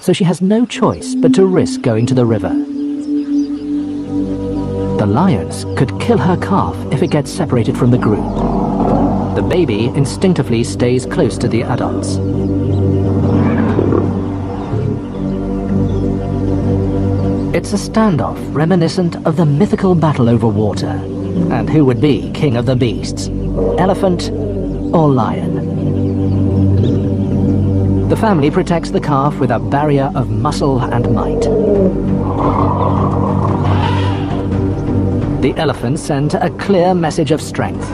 so she has no choice but to risk going to the river. The lions could kill her calf if it gets separated from the group. The baby instinctively stays close to the adults. It's a standoff reminiscent of the mythical battle over water, and who would be king of the beasts, elephant or lion. The family protects the calf with a barrier of muscle and might. The elephants send a clear message of strength.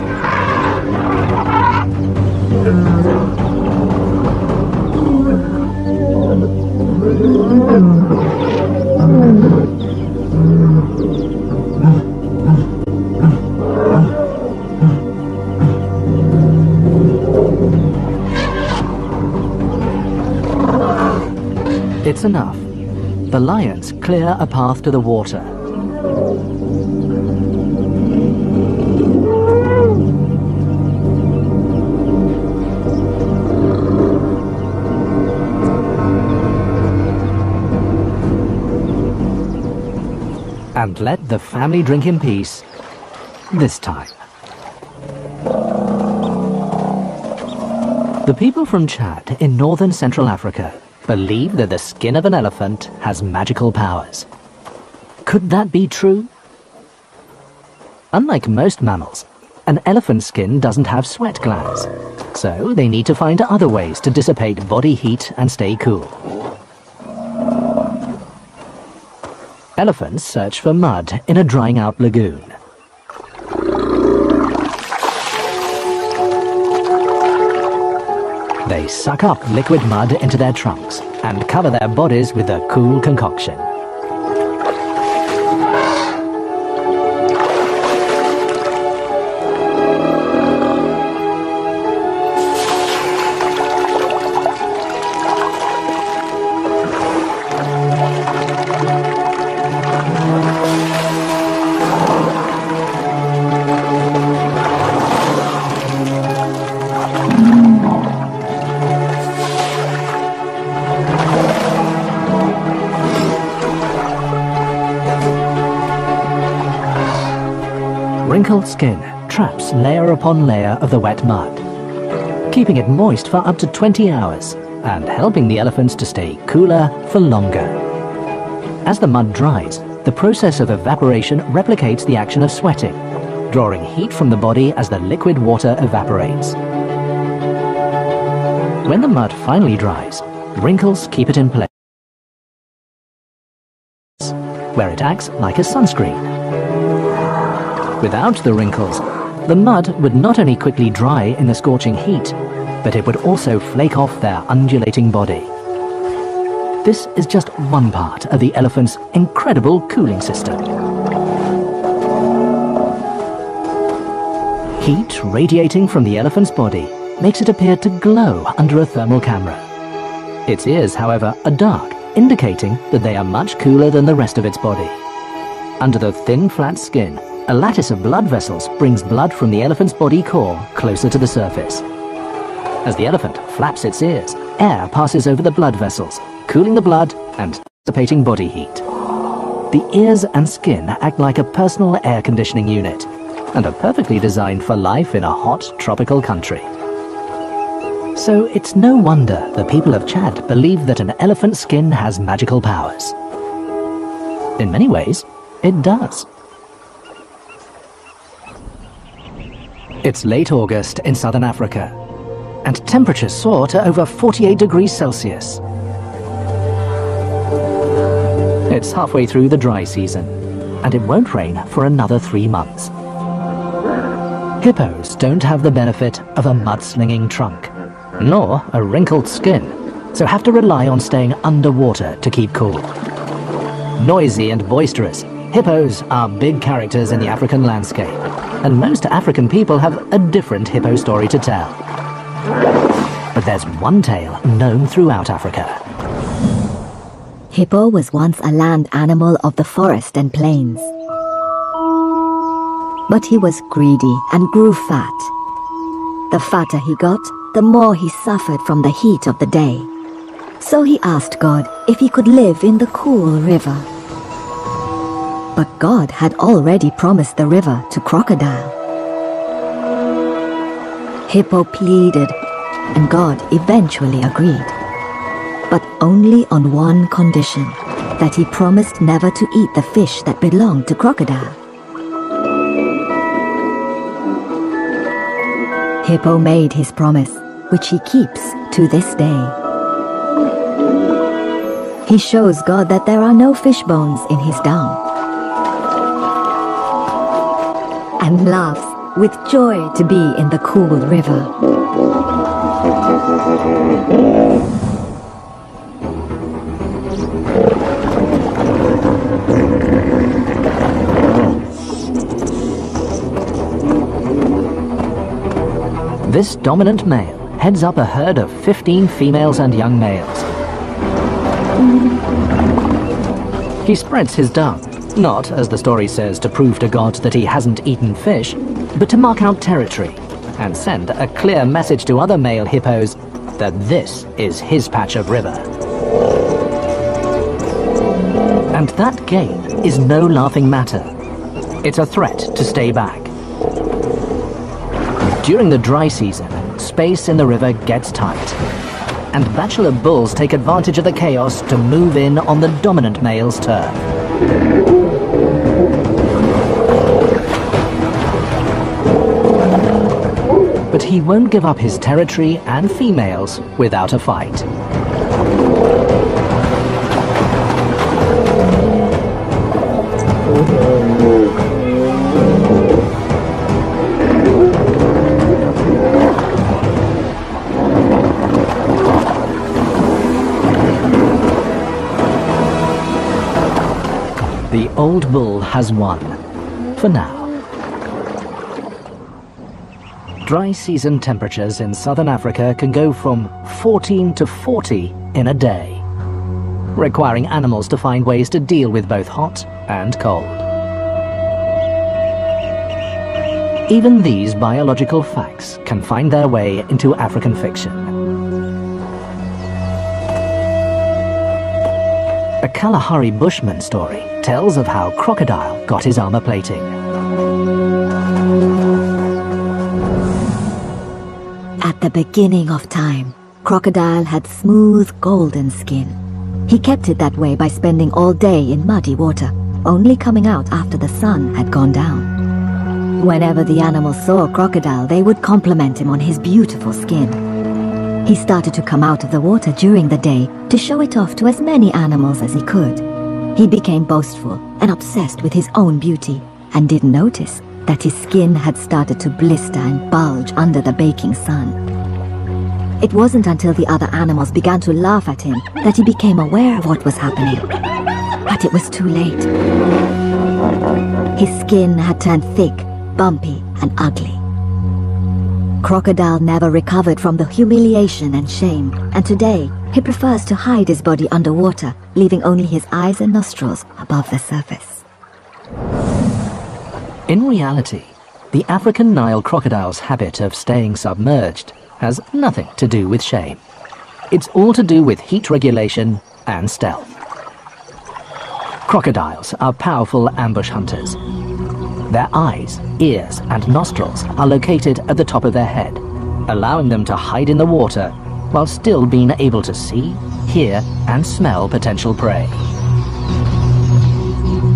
It's enough. The lions clear a path to the water. And let the family drink in peace, this time. The people from Chad in northern Central Africa believe that the skin of an elephant has magical powers. Could that be true? Unlike most mammals, an elephant's skin doesn't have sweat glands, so they need to find other ways to dissipate body heat and stay cool. Elephants search for mud in a drying-out lagoon. They suck up liquid mud into their trunks and cover their bodies with a cool concoction. Wrinkled skin traps layer upon layer of the wet mud, keeping it moist for up to 20 hours and helping the elephants to stay cooler for longer. As the mud dries, the process of evaporation replicates the action of sweating, drawing heat from the body as the liquid water evaporates. When the mud finally dries, wrinkles keep it in place, where it acts like a sunscreen. Without the wrinkles, the mud would not only quickly dry in the scorching heat, but it would also flake off their undulating body. This is just one part of the elephant's incredible cooling system. Heat radiating from the elephant's body makes it appear to glow under a thermal camera. Its ears, however, are dark, indicating that they are much cooler than the rest of its body. Under the thin, flat skin, a lattice of blood vessels brings blood from the elephant's body core closer to the surface. As the elephant flaps its ears, air passes over the blood vessels, cooling the blood and dissipating body heat. The ears and skin act like a personal air conditioning unit and are perfectly designed for life in a hot, tropical country. So it's no wonder the people of Chad believe that an elephant's skin has magical powers. In many ways, it does. It's late August in southern Africa, and temperatures soar to over 48 degrees Celsius. It's halfway through the dry season, and it won't rain for another 3 months. Hippos don't have the benefit of a mudslinging trunk, nor a wrinkled skin, so have to rely on staying underwater to keep cool. Noisy and boisterous, hippos are big characters in the African landscape, and most African people have a different hippo story to tell. But there's one tale known throughout Africa. Hippo was once a land animal of the forest and plains. But he was greedy and grew fat. The fatter he got, the more he suffered from the heat of the day. So he asked God if he could live in the cool river. But God had already promised the river to Crocodile. Hippo pleaded, and God eventually agreed. But only on one condition, that he promised never to eat the fish that belonged to Crocodile. Hippo made his promise, which he keeps to this day. He shows God that there are no fish bones in his dung, and laughs with joy to be in the cool river. This dominant male heads up a herd of 15 females and young males. He spreads his dung, not, as the story says, to prove to God that he hasn't eaten fish, but to mark out territory and send a clear message to other male hippos that this is his patch of river. And that gain is no laughing matter. It's a threat to stay back. During the dry season, space in the river gets tight, and bachelor bulls take advantage of the chaos to move in on the dominant male's turf. But he won't give up his territory and females without a fight. The old bull has won, for now. Dry season temperatures in southern Africa can go from 14 to 40 in a day, requiring animals to find ways to deal with both hot and cold. Even these biological facts can find their way into African fiction. A Kalahari Bushman story tells of how Crocodile got his armor plating. At the beginning of time, Crocodile had smooth golden skin. He kept it that way by spending all day in muddy water, only coming out after the sun had gone down. Whenever the animals saw Crocodile, they would compliment him on his beautiful skin. He started to come out of the water during the day to show it off to as many animals as he could. He became boastful and obsessed with his own beauty, and didn't notice that his skin had started to blister and bulge under the baking sun. It wasn't until the other animals began to laugh at him that he became aware of what was happening. But it was too late. His skin had turned thick, bumpy, and ugly. Crocodile never recovered from the humiliation and shame, and today he prefers to hide his body underwater, leaving only his eyes and nostrils above the surface. In reality, the African Nile crocodile's habit of staying submerged has nothing to do with shame. It's all to do with heat regulation and stealth. Crocodiles are powerful ambush hunters. Their eyes, ears, and nostrils are located at the top of their head, allowing them to hide in the water while still being able to see, hear, and smell potential prey.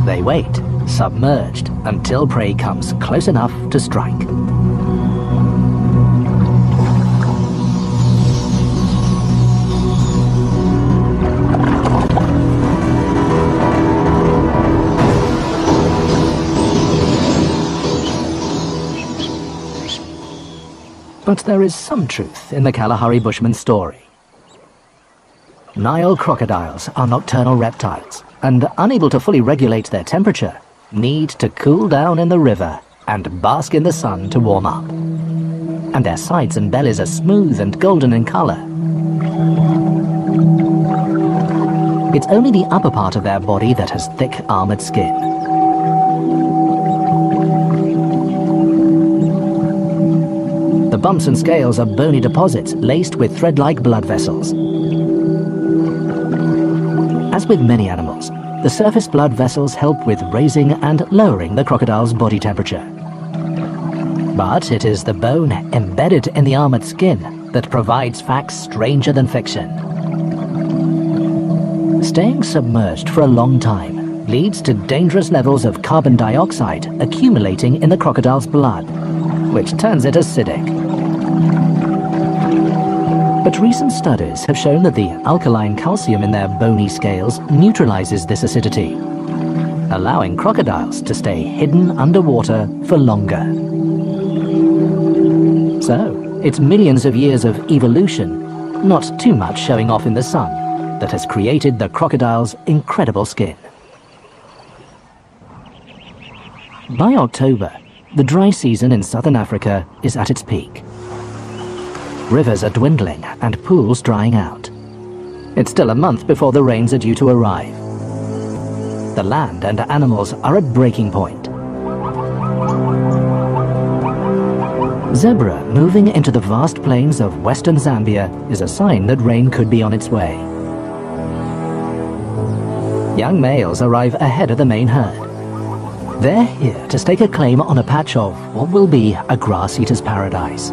They wait, submerged, until prey comes close enough to strike. But there is some truth in the Kalahari Bushman story. Nile crocodiles are nocturnal reptiles, and unable to fully regulate their temperature, need to cool down in the river and bask in the sun to warm up. And their sides and bellies are smooth and golden in color. It's only the upper part of their body that has thick armored skin. The bumps and scales are bony deposits laced with thread-like blood vessels. As with many animals, the surface blood vessels help with raising and lowering the crocodile's body temperature. But it is the bone embedded in the armored skin that provides facts stranger than fiction. Staying submerged for a long time leads to dangerous levels of carbon dioxide accumulating in the crocodile's blood, which turns it acidic. But recent studies have shown that the alkaline calcium in their bony scales neutralizes this acidity, allowing crocodiles to stay hidden underwater for longer. So, it's millions of years of evolution, not too much showing off in the sun, that has created the crocodile's incredible skin. By October, the dry season in southern Africa is at its peak. Rivers are dwindling and pools drying out. It's still a month before the rains are due to arrive. The land and animals are at breaking point. Zebra moving into the vast plains of western Zambia is a sign that rain could be on its way. Young males arrive ahead of the main herd. They're here to stake a claim on a patch of what will be a grass-eater's paradise.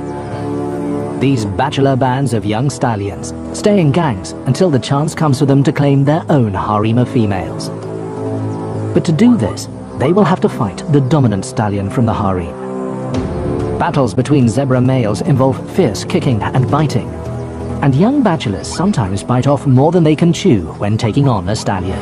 These bachelor bands of young stallions stay in gangs until the chance comes for them to claim their own harem of females. But to do this, they will have to fight the dominant stallion from the harem. Battles between zebra males involve fierce kicking and biting, and young bachelors sometimes bite off more than they can chew when taking on a stallion.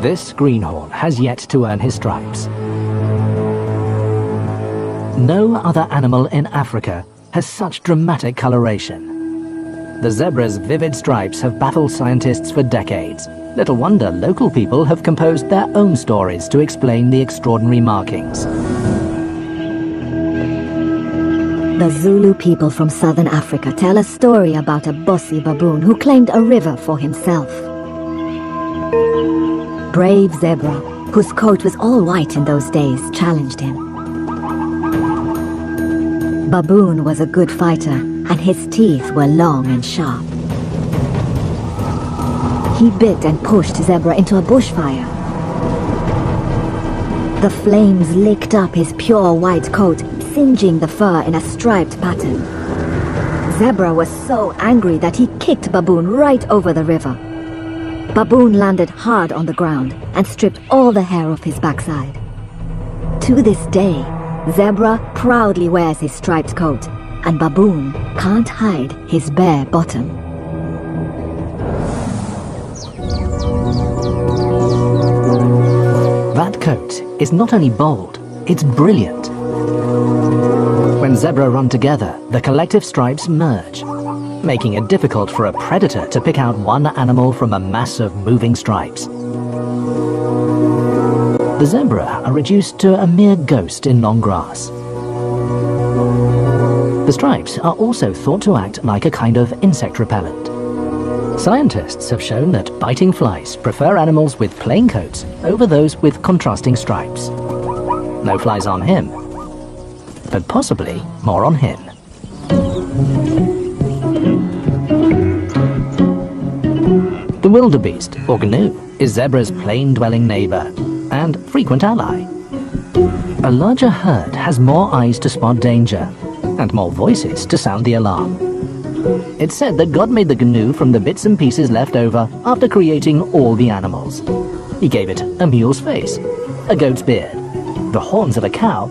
This greenhorn has yet to earn his stripes. No other animal in Africa has such dramatic coloration. The zebra's vivid stripes have baffled scientists for decades. Little wonder local people have composed their own stories to explain the extraordinary markings. The Zulu people from southern Africa tell a story about a bossy baboon who claimed a river for himself. Brave Zebra, whose coat was all white in those days, challenged him. Baboon was a good fighter, and his teeth were long and sharp. He bit and pushed Zebra into a bushfire. The flames licked up his pure white coat, singeing the fur in a striped pattern. Zebra was so angry that he kicked Baboon right over the river. Baboon landed hard on the ground and stripped all the hair off his backside. To this day, Zebra proudly wears his striped coat, and Baboon can't hide his bare bottom. That coat is not only bold, it's brilliant. When zebra run together, the collective stripes merge, making it difficult for a predator to pick out one animal from a mass of moving stripes. The zebra are reduced to a mere ghost in long grass. The stripes are also thought to act like a kind of insect repellent. Scientists have shown that biting flies prefer animals with plain coats over those with contrasting stripes. No flies on him, but possibly more on him. The wildebeest, or gnu, is zebra's plain-dwelling neighbor and frequent ally. A larger herd has more eyes to spot danger and more voices to sound the alarm. It's said that God made the gnu from the bits and pieces left over after creating all the animals. He gave it a mule's face, a goat's beard, the horns of a cow,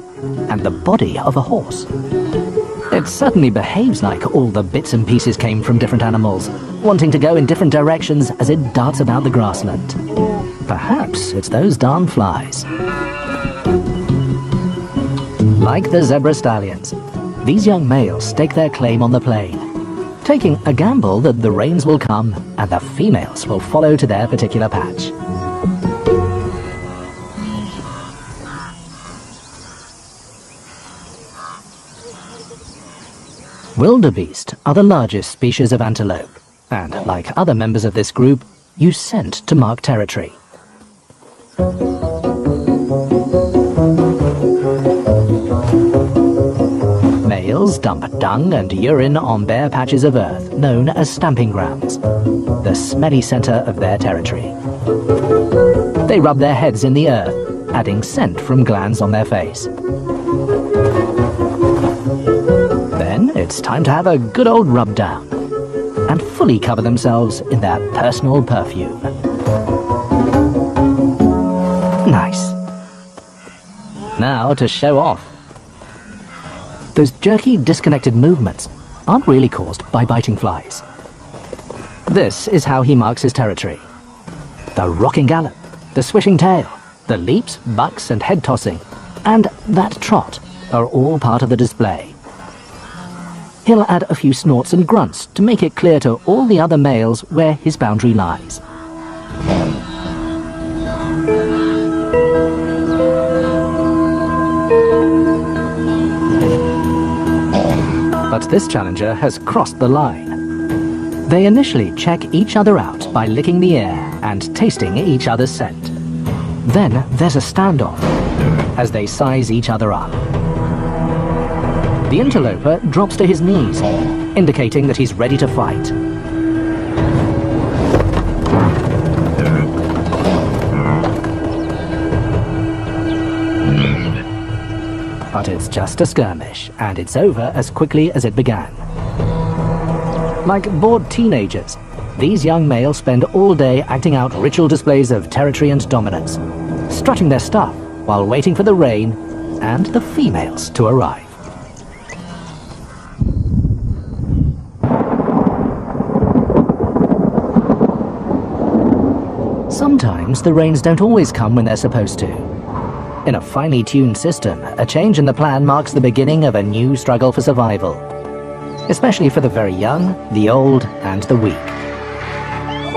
and the body of a horse. It certainly behaves like all the bits and pieces came from different animals, wanting to go in different directions as it darts about the grassland. Perhaps it's those darn flies. Like the zebra stallions, these young males stake their claim on the plain, taking a gamble that the rains will come and the females will follow to their particular patch. Wildebeest are the largest species of antelope, and like other members of this group, use scent to mark territory. Males dump dung and urine on bare patches of earth known as stamping grounds, the smelly center of their territory. They rub their heads in the earth, adding scent from glands on their face. Then it's time to have a good old rub down and fully cover themselves in their personal perfume. Nice. Now to show off. Those jerky, disconnected movements aren't really caused by biting flies. This is how he marks his territory. The rocking gallop, the swishing tail, the leaps, bucks and head tossing, and that trot are all part of the display. He'll add a few snorts and grunts to make it clear to all the other males where his boundary lies. But this challenger has crossed the line. They initially check each other out by licking the air and tasting each other's scent. Then there's a standoff as they size each other up. The interloper drops to his knees, indicating that he's ready to fight. But it's just a skirmish, and it's over as quickly as it began. Like bored teenagers, these young males spend all day acting out ritual displays of territory and dominance, strutting their stuff while waiting for the rain and the females to arrive. Sometimes the rains don't always come when they're supposed to. In a finely tuned system, a change in the plan marks the beginning of a new struggle for survival, especially for the very young, the old, and the weak.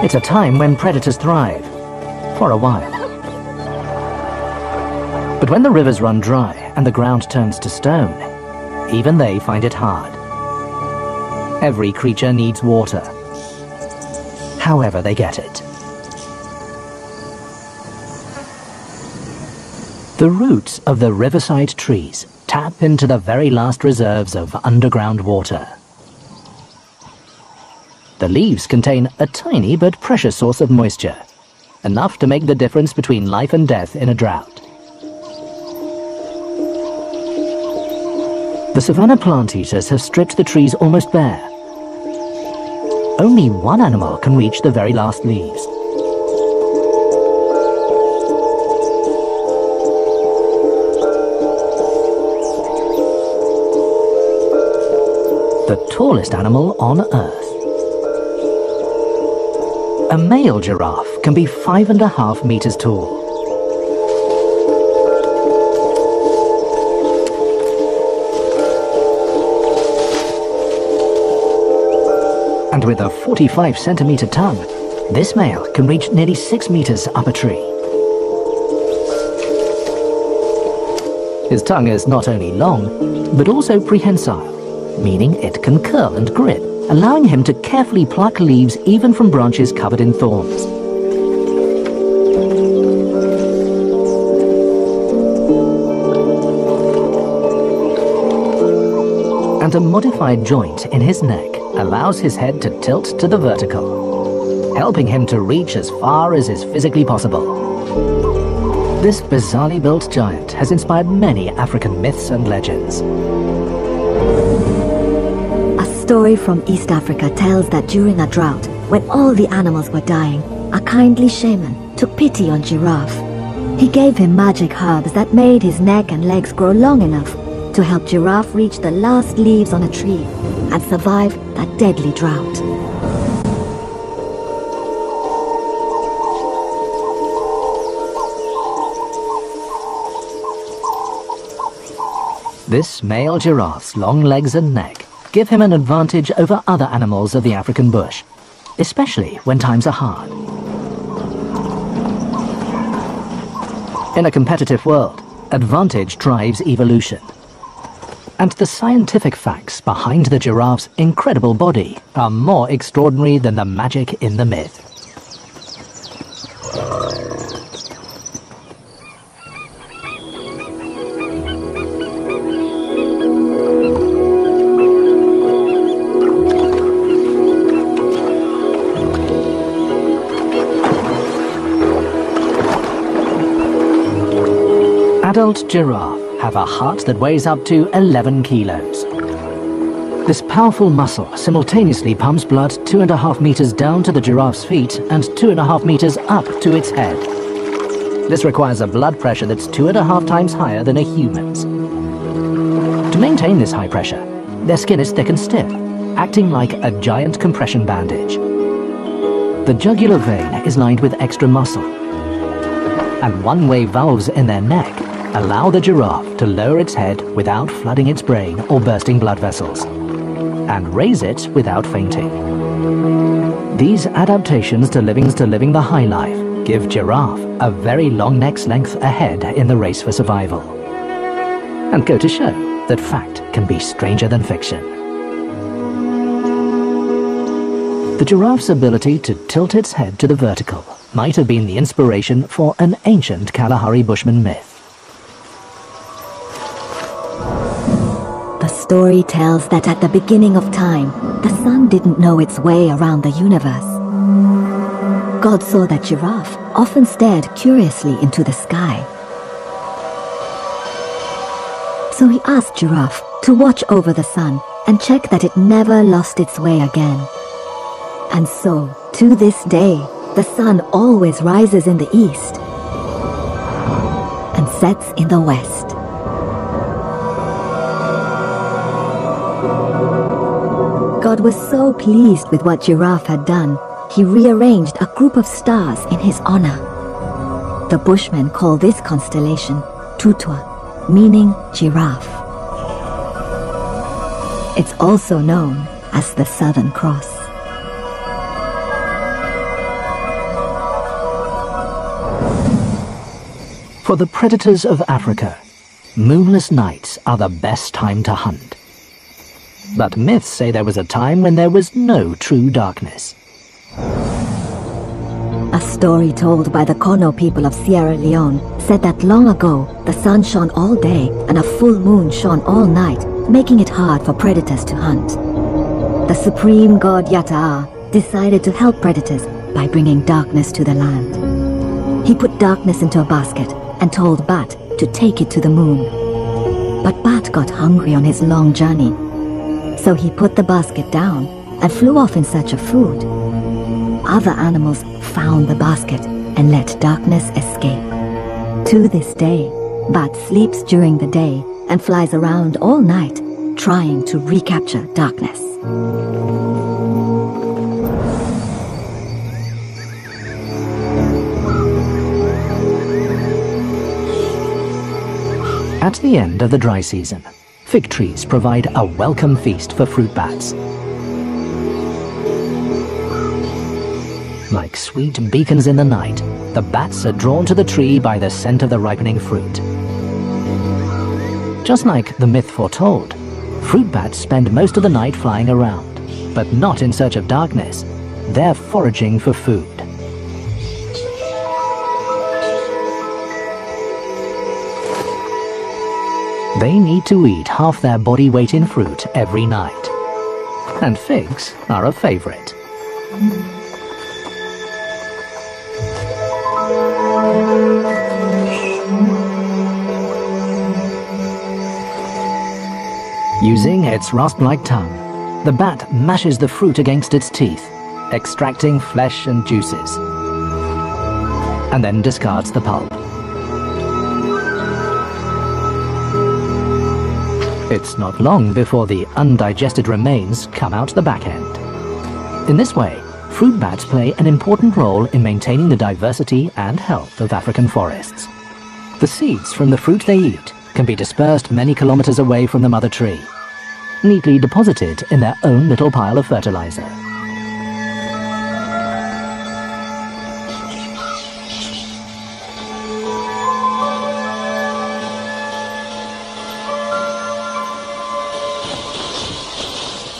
It's a time when predators thrive, for a while. But when the rivers run dry and the ground turns to stone, even they find it hard. Every creature needs water, however they get it. The roots of the riverside trees tap into the very last reserves of underground water. The leaves contain a tiny but precious source of moisture, enough to make the difference between life and death in a drought. The savanna plant eaters have stripped the trees almost bare. Only one animal can reach the very last leaves. The tallest animal on Earth. A male giraffe can be 5.5 meters tall. And with a 45-centimeter tongue, this male can reach nearly 6 meters up a tree. His tongue is not only long, but also prehensile, meaning it can curl and grip, allowing him to carefully pluck leaves even from branches covered in thorns. And a modified joint in his neck allows his head to tilt to the vertical, helping him to reach as far as is physically possible. This bizarrely built giant has inspired many African myths and legends. A story from East Africa tells that during a drought, when all the animals were dying, a kindly shaman took pity on Giraffe. He gave him magic herbs that made his neck and legs grow long enough to help Giraffe reach the last leaves on a tree and survive that deadly drought. This male giraffe's long legs and neck give him an advantage over other animals of the African bush, especially when times are hard. In a competitive world, advantage drives evolution. And the scientific facts behind the giraffe's incredible body are more extraordinary than the magic in the myth. Adult giraffe have a heart that weighs up to 11 kilos. This powerful muscle simultaneously pumps blood 2.5 meters down to the giraffe's feet and 2.5 meters up to its head. This requires a blood pressure that's 2.5 times higher than a human's. To maintain this high pressure, their skin is thick and stiff, acting like a giant compression bandage. The jugular vein is lined with extra muscle, and one-way valves in their neck allow the giraffe to lower its head without flooding its brain or bursting blood vessels, and raise it without fainting. These adaptations to living the high life give giraffe a very long neck's length ahead in the race for survival, and go to show that fact can be stranger than fiction. The giraffe's ability to tilt its head to the vertical might have been the inspiration for an ancient Kalahari Bushman myth. The story tells that at the beginning of time, the sun didn't know its way around the universe. God saw that giraffe often stared curiously into the sky. So he asked giraffe to watch over the sun and check that it never lost its way again. And so, to this day, the sun always rises in the east and sets in the west. God was so pleased with what Giraffe had done, he rearranged a group of stars in his honor. The Bushmen call this constellation Tutwa, meaning giraffe. It's also known as the Southern Cross. For the predators of Africa, moonless nights are the best time to hunt. But myths say there was a time when there was no true darkness. A story told by the Kono people of Sierra Leone said that long ago, the sun shone all day and a full moon shone all night, making it hard for predators to hunt. The supreme god Yata'a decided to help predators by bringing darkness to the land. He put darkness into a basket and told Bat to take it to the moon. But Bat got hungry on his long journey, so he put the basket down and flew off in search of food. Other animals found the basket and let darkness escape. To this day, Bat sleeps during the day and flies around all night, trying to recapture darkness. At the end of the dry season, fig trees provide a welcome feast for fruit bats. Like sweet beacons in the night, the bats are drawn to the tree by the scent of the ripening fruit. Just like the myth foretold, fruit bats spend most of the night flying around, but not in search of darkness. They're foraging for food. They need to eat half their body weight in fruit every night. And figs are a favorite. Using its rasp-like tongue, the bat mashes the fruit against its teeth, extracting flesh and juices, and then discards the pulp. It's not long before the undigested remains come out the back end. In this way, fruit bats play an important role in maintaining the diversity and health of African forests. The seeds from the fruit they eat can be dispersed many kilometers away from the mother tree, neatly deposited in their own little pile of fertilizer.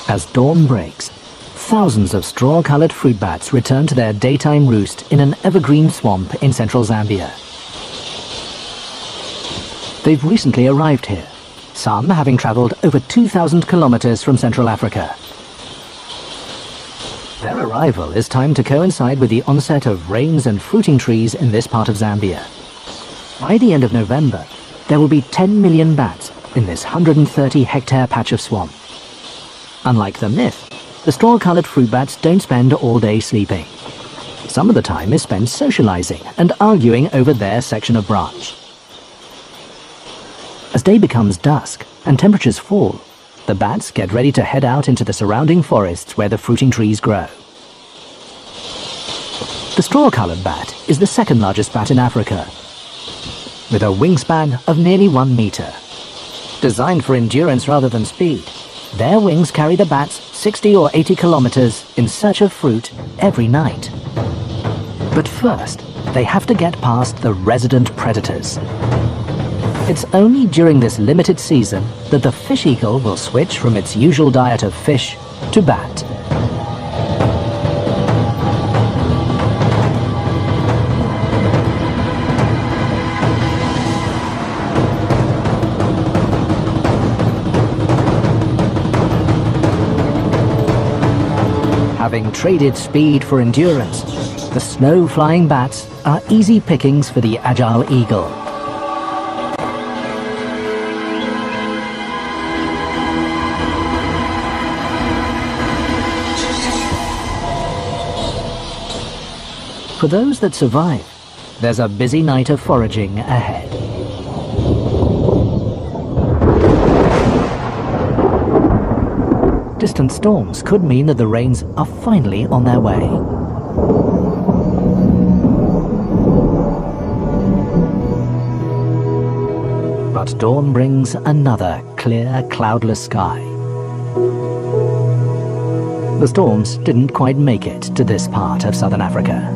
As dawn breaks, thousands of straw-colored fruit bats return to their daytime roost in an evergreen swamp in central Zambia. They've recently arrived here, some having traveled over 2,000 kilometers from Central Africa. Their arrival is timed to coincide with the onset of rains and fruiting trees in this part of Zambia. By the end of November, there will be 10 million bats in this 130-hectare patch of swamp. Unlike the myth, the straw-colored fruit bats don't spend all day sleeping. Some of the time is spent socializing and arguing over their section of branch. As day becomes dusk and temperatures fall, the bats get ready to head out into the surrounding forests where the fruiting trees grow. The straw-colored bat is the second largest bat in Africa, with a wingspan of nearly 1 meter. Designed for endurance rather than speed, their wings carry the bats 60 or 80 kilometers in search of fruit every night. But first, they have to get past the resident predators. It's only during this limited season that the fish eagle will switch from its usual diet of fish to bat. Having traded speed for endurance, the slow-flying bats are easy pickings for the agile eagle. For those that survive, there's a busy night of foraging ahead. Distant storms could mean that the rains are finally on their way. But dawn brings another clear, cloudless sky. The storms didn't quite make it to this part of southern Africa.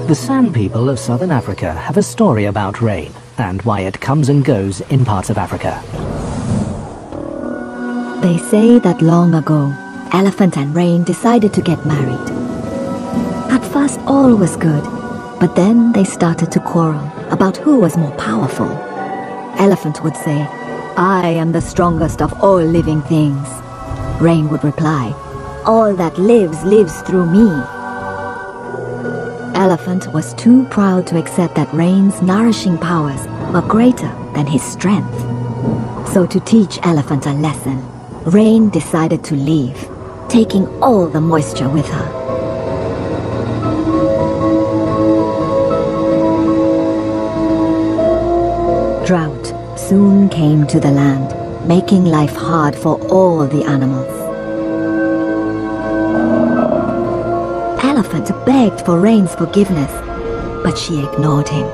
The San people of southern Africa have a story about rain and why it comes and goes in parts of Africa. They say that long ago, Elephant and Rain decided to get married. At first all was good, but then they started to quarrel about who was more powerful. Elephant would say, "I am the strongest of all living things." Rain would reply, "All that lives, lives through me." Elephant was too proud to accept that Rain's nourishing powers were greater than his strength. So to teach Elephant a lesson, Rain decided to leave, taking all the moisture with her. Drought soon came to the land, making life hard for all the animals. Elephant begged for Rain's forgiveness, but she ignored him.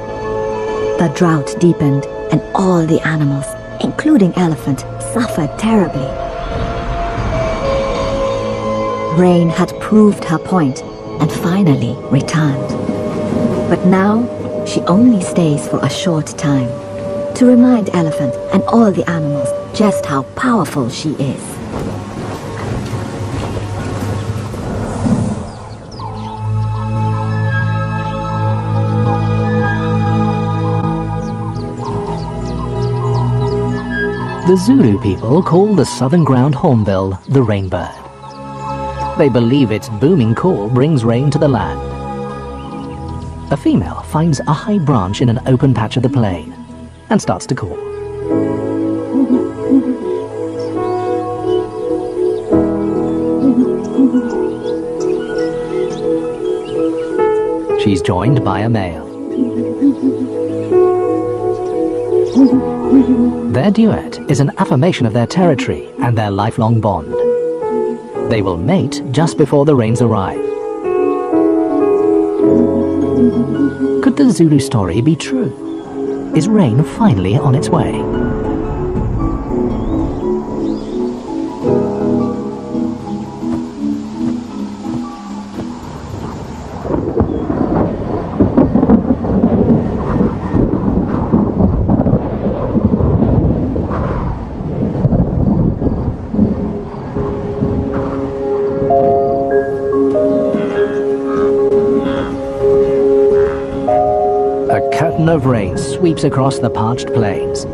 The drought deepened and all the animals, including Elephant, suffered terribly. Rain had proved her point and finally returned. But now, she only stays for a short time, to remind Elephant and all the animals just how powerful she is. The Zulu people call the southern ground hornbill the rainbird. They believe its booming call brings rain to the land. A female finds a high branch in an open patch of the plain and starts to call. She's joined by a male. Their duet is an affirmation of their territory and their lifelong bond. They will mate just before the rains arrive. Could the Zulu story be true? Is rain finally on its way? A curtain of rain sweeps across the parched plains,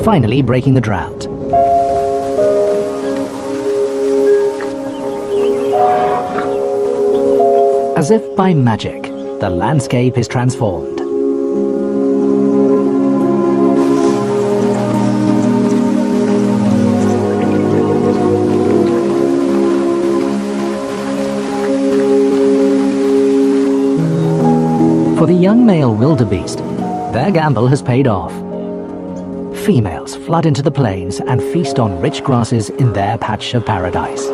finally breaking the drought. As if by magic, the landscape is transformed. For the young male wildebeest, their gamble has paid off. Females flood into the plains and feast on rich grasses in their patch of paradise.